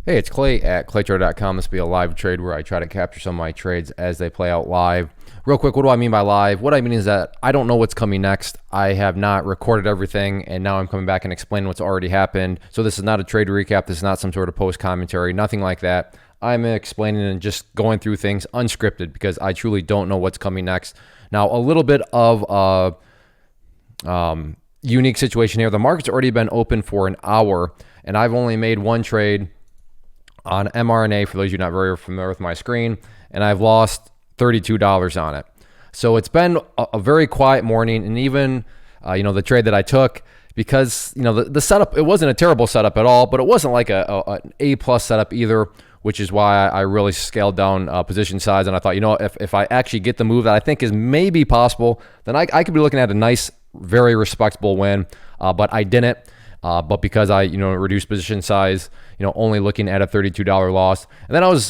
Hey, it's Clay at claytrader.com. This will be a live trade where I try to capture some of my trades as they play out live. Real quick, what do I mean by live? What I mean is that I don't know what's coming next. I have not recorded everything, and now I'm coming back and explaining what's already happened. So this is not a trade recap. This is not some sort of post commentary, nothing like that. I'm explaining and just going through things unscripted because I truly don't know what's coming next. Now, a little bit of a unique situation here. The market's already been open for an hour, and I've only made one trade on mRNA, for those of you not very familiar with my screen, and I've lost $32 on it. So it's been a very quiet morning, and even the trade that I took, because the setup, it wasn't a terrible setup at all, but it wasn't like an A+ setup either, which is why I really scaled down position size. And I thought, if I actually get the move that I think is maybe possible, then I could be looking at a nice, very respectable win, but I didn't. But because I, reduced position size, only looking at a $32 loss. And then I was,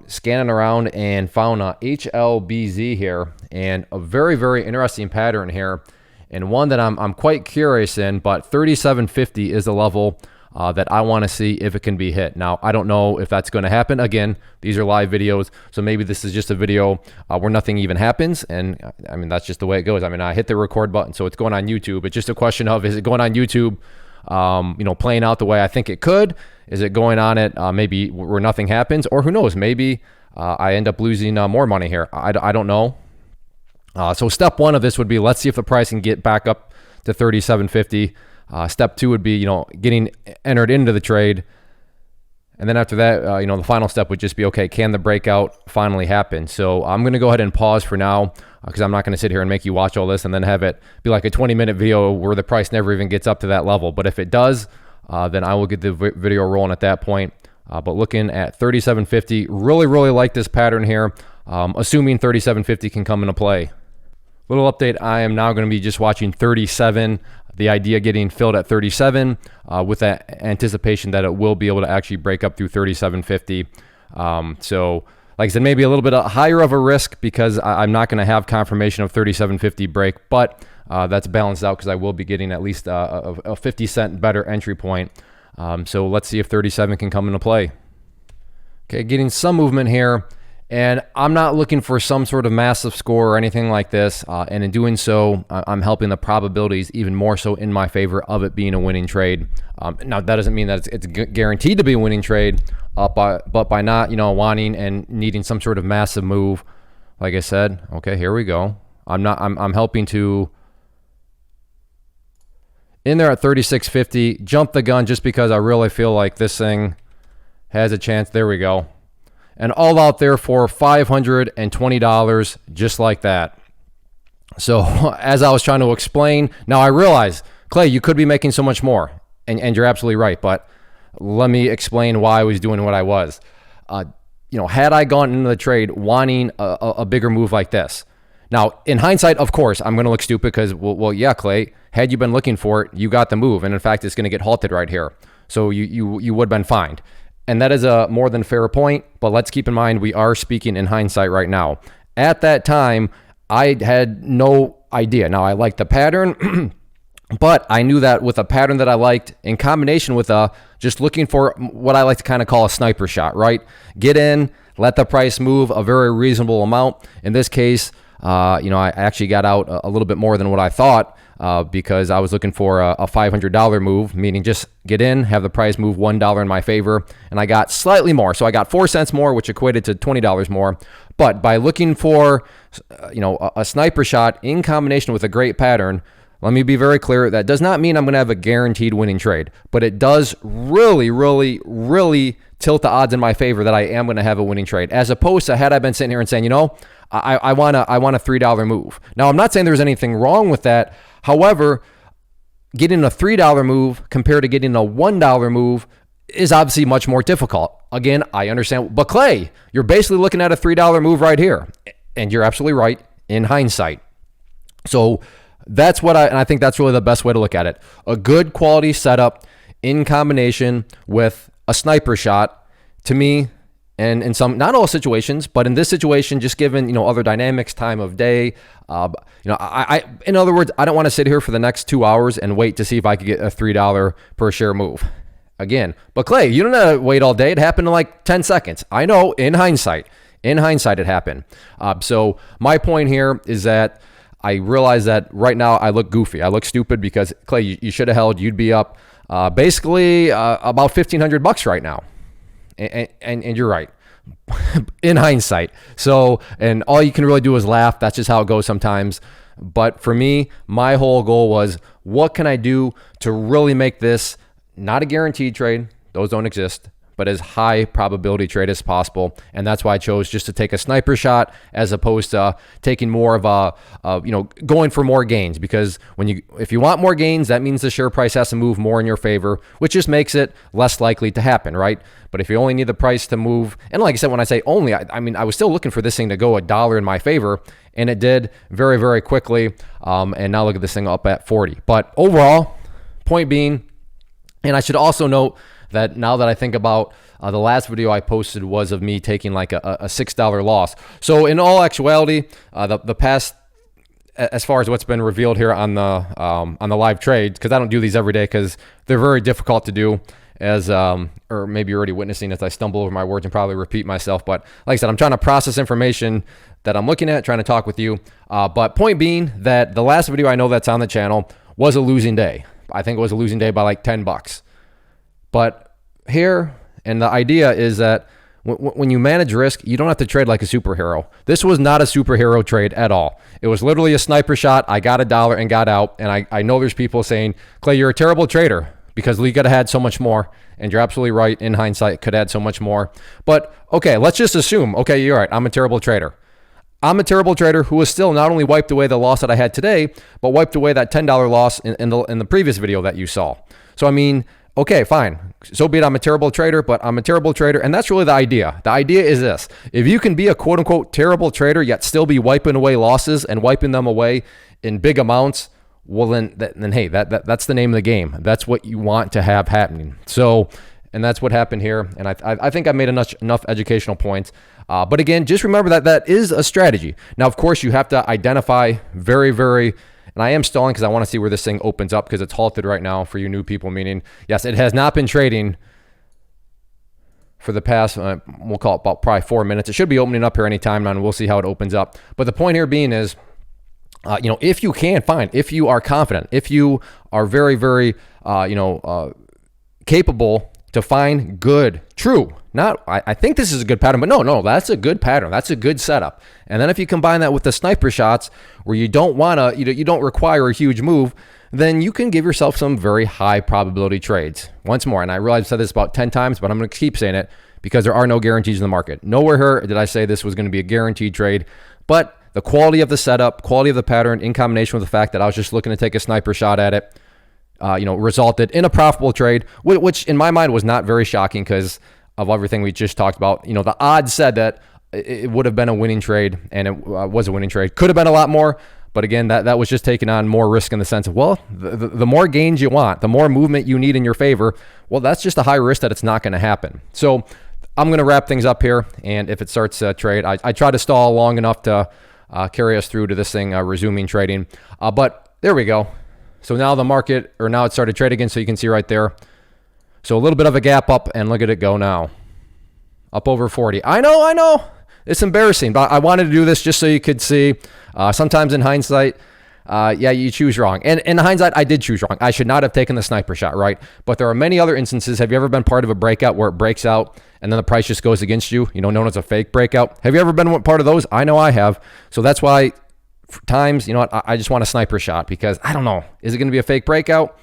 scanning around and found a HLBZ here, and a very, very interesting pattern here, and one that I'm quite curious in. But 37.50 is the level that I want to see if it can be hit. Now, I don't know if that's going to happen. Again, these are live videos, so maybe this is just a video where nothing even happens. And I mean, that's just the way it goes. I mean, I hit the record button, so it's going on YouTube. It's just a question of, is it going on YouTube playing out the way I think it could? Is it going on it maybe where nothing happens? Or who knows, maybe I end up losing more money here. I don't know. So step one of this would be, let's see if the price can get back up to 37.50. Step two would be, getting entered into the trade. And then after that, the final step would just be, okay, can the breakout finally happen? So I'm going to go ahead and pause for now, because I'm not going to sit here and make you watch all this and then have it be like a 20-minute video where the price never even gets up to that level. But if it does, then I will get the video rolling at that point. But looking at 37.50, really, really like this pattern here, assuming 37.50 can come into play. Little update, I am now going to be just watching 37, the idea getting filled at 37 with that anticipation that it will be able to actually break up through 37.50. So like I said, maybe a little bit higher of a risk because I'm not going to have confirmation of 37.50 break, but that's balanced out because I will be getting at least a 50 cent better entry point. So let's see if 37 can come into play. Okay, getting some movement here. And I'm not looking for some sort of massive score or anything like this. And in doing so, I'm helping the probabilities even more so in my favor of it being a winning trade. Now, that doesn't mean that it's guaranteed to be a winning trade, but by not, wanting and needing some sort of massive move, like I said, okay, here we go. I'm helping to, in there at 36.50, jump the gun just because I really feel like this thing has a chance. There we go. And all out there for $520, just like that. So as I was trying to explain, now I realize, Clay, you could be making so much more, and you're absolutely right, but let me explain why I was doing what I was. Had I gone into the trade wanting a bigger move like this, now in hindsight, of course, I'm going to look stupid because, well, yeah, Clay, had you been looking for it, you got the move, and in fact, it's going to get halted right here. So you would have been fined. And that is a more than fair point, but let's keep in mind we are speaking in hindsight right now. At that time, I had no idea. Now, I liked the pattern, but I knew that with a pattern that I liked in combination with just looking for what I like to kind of call a sniper shot, right? Get in, let the price move a very reasonable amount. In this case, I actually got out a little bit more than what I thought because I was looking for a $500 move, meaning just get in, have the price move $1 in my favor, and I got slightly more. So I got 4 cents more, which equated to $20 more. But by looking for, a sniper shot in combination with a great pattern, let me be very clear, that does not mean I'm going to have a guaranteed winning trade, but it does really, really, really tilt the odds in my favor that I am going to have a winning trade, as opposed to had I been sitting here and saying, I want a $3 move. Now, I'm not saying there's anything wrong with that. However, getting a $3 move compared to getting a $1 move is obviously much more difficult. Again, I understand, but Clay, you're basically looking at a $3 move right here, and you're absolutely right in hindsight. So that's what I think that's really the best way to look at it. A good quality setup in combination with a sniper shot, to me, and in some, not all situations, but in this situation, just given, other dynamics, time of day, in other words, I don't want to sit here for the next 2 hours and wait to see if I could get a $3 per share move. again. But Clay, you don't have to wait all day. It happened in like 10 seconds. I know, in hindsight, it happened. So my point here is that I realize that right now I look goofy. I look stupid because, Clay, you should have held. You'd be up basically about $1,500 right now. And you're right. In hindsight. So, and all you can really do is laugh. That's just how it goes sometimes. But for me, my whole goal was, what can I do to really make this not a guaranteed trade? Those don't exist, but as high probability trade as possible. And that's why I chose just to take a sniper shot as opposed to taking more of going for more gains. Because if you want more gains, that means the share price has to move more in your favor, which just makes it less likely to happen, right? But if you only need the price to move, and like I said, when I say only, I mean, I was still looking for this thing to go $1 in my favor, and it did very, very quickly. And now look at this thing up at 40. But overall, point being, and I should also note that now that I think about the last video I posted was of me taking like a $6 loss. So in all actuality, the past, as far as what's been revealed here on the live trades, because I don't do these every day because they're very difficult to do, as or maybe you're already witnessing as I stumble over my words and probably repeat myself. But like I said, I'm trying to process information that I'm looking at, trying to talk with you. But point being that the last video I know that's on the channel was a losing day. I think it was a losing day by like $10. But here, and the idea is that when you manage risk, you don't have to trade like a superhero. This was not a superhero trade at all. It was literally a sniper shot. I got $1 and got out. And I know there's people saying, Clay, you're a terrible trader because we could have had so much more. And you're absolutely right. In hindsight, could have had so much more. But okay, let's just assume, okay, you're right. I'm a terrible trader. I'm a terrible trader who has still not only wiped away the loss that I had today, but wiped away that $10 loss in the previous video that you saw. So, I mean, okay, fine. So be it, I'm a terrible trader, but I'm a terrible trader. And that's really the idea. The idea is this. If you can be a quote unquote terrible trader, yet still be wiping away losses and wiping them away in big amounts, well, then hey, that's the name of the game. That's what you want to have happening. So, and that's what happened here. And I think I made enough educational points. But again, just remember that is a strategy. Now, of course, you have to identify very, very, and I am stalling because I want to see where this thing opens up because it's halted right now for you new people, meaning, yes, it has not been trading for the past, we'll call it about probably 4 minutes. It should be opening up here anytime now, and we'll see how it opens up. But the point here being is, if you can find, if you are confident, if you are very, very, capable to find good, true, not, I think this is a good pattern, but no, that's a good pattern. That's a good setup. And then if you combine that with the sniper shots where you don't want to, you don't require a huge move, then you can give yourself some very high probability trades. Once more, and I realize I've said this about 10 times, but I'm going to keep saying it because there are no guarantees in the market. Nowhere here did I say this was going to be a guaranteed trade, but the quality of the setup, quality of the pattern in combination with the fact that I was just looking to take a sniper shot at it, resulted in a profitable trade, which in my mind was not very shocking because of everything we just talked about. The odds said that it would have been a winning trade, and it was a winning trade. Could have been a lot more, but again, that was just taking on more risk in the sense of, well, the more gains you want, the more movement you need in your favor, well, that's just a high risk that it's not going to happen. So I'm going to wrap things up here, and if it starts to trade, I try to stall long enough to carry us through to this thing resuming trading. But there we go. So now now it started trading again, so you can see right there. So a little bit of a gap up, and look at it go now. Up over 40. I know. It's embarrassing, but I wanted to do this just so you could see. Sometimes in hindsight, you choose wrong. And in hindsight, I did choose wrong. I should not have taken the sniper shot, right? But there are many other instances. Have you ever been part of a breakout where it breaks out and then the price just goes against you, known as a fake breakout? Have you ever been part of those? I know I have. So that's why times, I just want a sniper shot because I don't know. Is it going to be a fake breakout?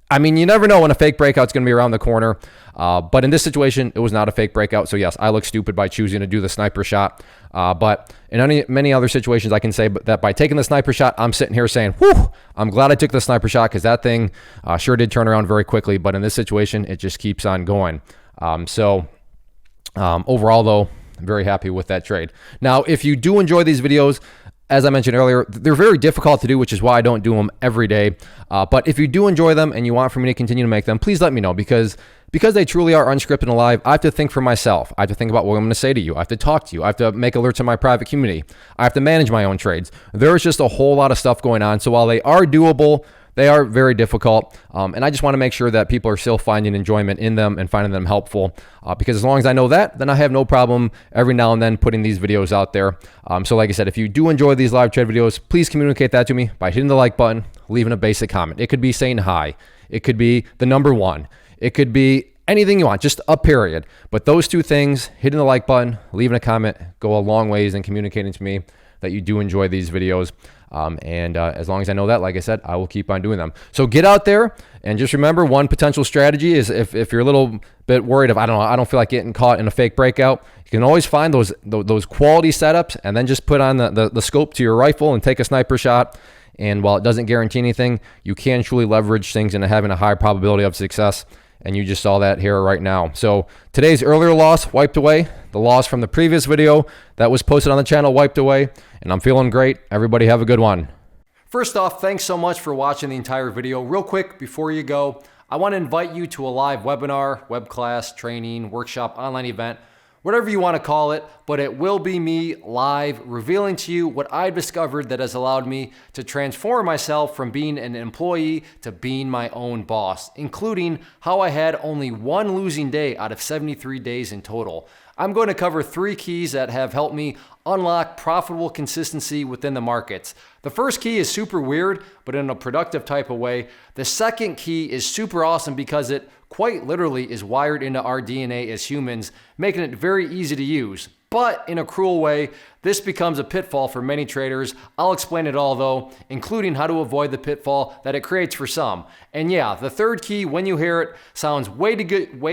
I mean, you never know when a fake breakout's going to be around the corner. But in this situation, it was not a fake breakout. So yes, I look stupid by choosing to do the sniper shot. But in many other situations, I can say that by taking the sniper shot, I'm sitting here saying, whew, I'm glad I took the sniper shot because that thing sure did turn around very quickly. But in this situation, it just keeps on going. Overall, though, I'm very happy with that trade. Now, if you do enjoy these videos, as I mentioned earlier, they're very difficult to do, which is why I don't do them every day. But if you do enjoy them and you want for me to continue to make them, please let me know because they truly are unscripted and live. I have to think for myself. I have to think about what I'm going to say to you. I have to talk to you. I have to make alerts in my private community. I have to manage my own trades. There's just a whole lot of stuff going on. So while they are doable, They are very difficult, and I just want to make sure that people are still finding enjoyment in them and finding them helpful, because as long as I know that, then I have no problem every now and then putting these videos out there. So like I said, if you do enjoy these live trade videos, please communicate that to me by hitting the like button, leaving a basic comment. It could be saying hi. It could be the number one. It could be anything you want, just a period. But those two things, hitting the like button, leaving a comment, go a long ways in communicating to me that you do enjoy these videos. As long as I know that, like I said, I will keep on doing them. So get out there and just remember, one potential strategy is if you're a little bit worried of, I don't feel like getting caught in a fake breakout, you can always find those quality setups and then just put on the scope to your rifle and take a sniper shot. And while it doesn't guarantee anything, you can truly leverage things into having a high probability of success. And you just saw that here right now. So today's earlier loss wiped away. The loss from the previous video that was posted on the channel wiped away. And I'm feeling great. Everybody have a good one. First off, thanks so much for watching the entire video. Real quick, before you go, I want to invite you to a live webinar, web class, training, workshop, online event, whatever you want to call it, but it will be me live revealing to you what I've discovered that has allowed me to transform myself from being an employee to being my own boss, including how I had only one losing day out of 73 days in total. I'm going to cover 3 keys that have helped me unlock profitable consistency within the markets. The first key is super weird, but in a productive type of way. The second key is super awesome because it quite literally is wired into our DNA as humans, making it very easy to use. But in a cruel way, this becomes a pitfall for many traders. I'll explain it all though, including how to avoid the pitfall that it creates for some. And yeah, the third key, when you hear it, sounds way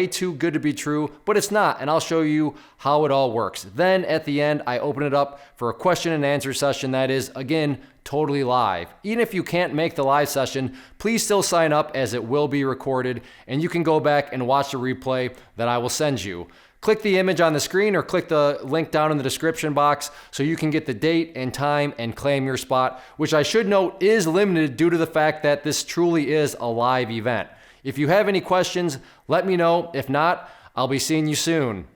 too good to be true, but it's not, and I'll show you how it all works. Then at the end, I open it up for a question and answer session that is, again, totally live. Even if you can't make the live session, please still sign up as it will be recorded, and you can go back and watch the replay that I will send you. Click the image on the screen or click the link down in the description box so you can get the date and time and claim your spot, which I should note is limited due to the fact that this truly is a live event. If you have any questions, let me know. If not, I'll be seeing you soon.